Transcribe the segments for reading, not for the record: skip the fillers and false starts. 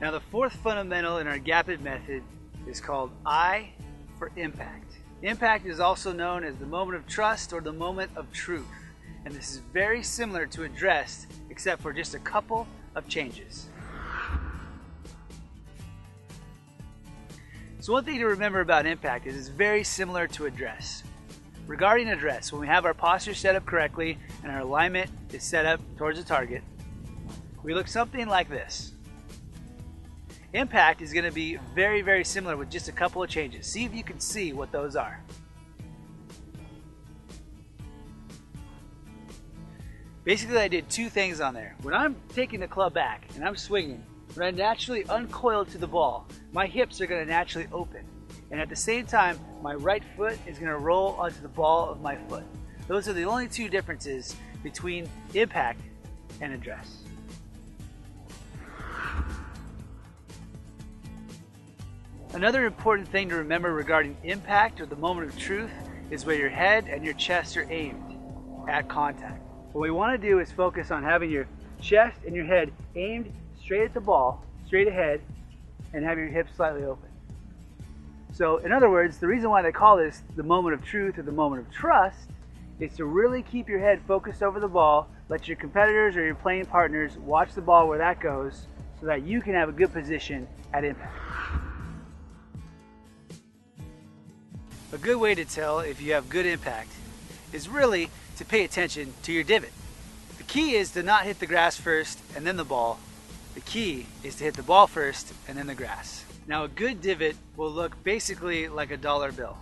Now the fourth fundamental in our gapit method is called I for impact. Impact is also known as the moment of trust or the moment of truth. And this is very similar to address, except for just a couple of changes. So one thing to remember about impact is it's very similar to address. Regarding address, when we have our posture set up correctly and our alignment is set up towards the target, we look something like this. Impact is going to be very, very similar with just a couple of changes. See if you can see what those are. Basically, I did two things on there. When I'm taking the club back and I'm swinging, when I naturally uncoil to the ball, my hips are going to naturally open. And at the same time, my right foot is going to roll onto the ball of my foot. Those are the only two differences between impact and address. Another important thing to remember regarding impact or the moment of truth is where your head and your chest are aimed at contact. What we want to do is focus on having your chest and your head aimed straight at the ball, straight ahead, and have your hips slightly open. So in other words, the reason why they call this the moment of truth or the moment of trust is to really keep your head focused over the ball, let your competitors or your playing partners watch the ball where that goes so that you can have a good position at impact. A good way to tell if you have good impact is really to pay attention to your divot. The key is to not hit the grass first and then the ball. The key is to hit the ball first and then the grass. Now a good divot will look basically like a dollar bill.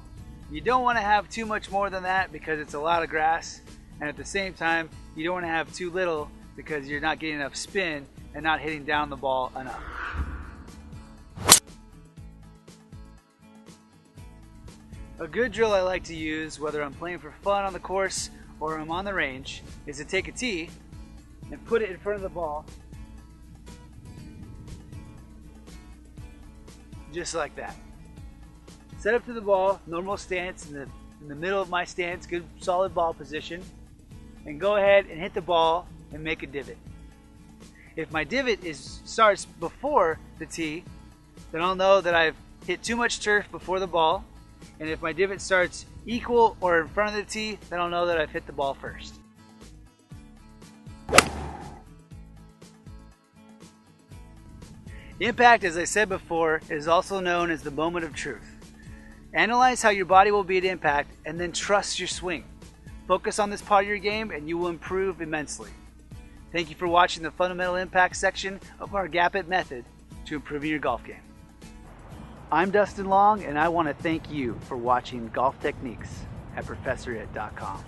You don't want to have too much more than that because it's a lot of grass, and at the same time you don't want to have too little because you're not getting enough spin and not hitting down the ball enough. A good drill I like to use, whether I'm playing for fun on the course or I'm on the range, is to take a tee and put it in front of the ball, just like that. Set up to the ball, normal stance, in the middle of my stance, good solid ball position, and go ahead and hit the ball and make a divot. If my divot starts before the tee, then I'll know that I've hit too much turf before the ball. And if my divot starts equal or in front of the tee, then I'll know that I've hit the ball first. Impact, as I said before, is also known as the moment of truth. Analyze how your body will be at impact and then trust your swing. Focus on this part of your game and you will improve immensely. Thank you for watching the fundamental impact section of our gapit method to improving your golf game. I'm Dustin Long, and I want to thank you for watching Golf Techniques at ProfessorIt.com.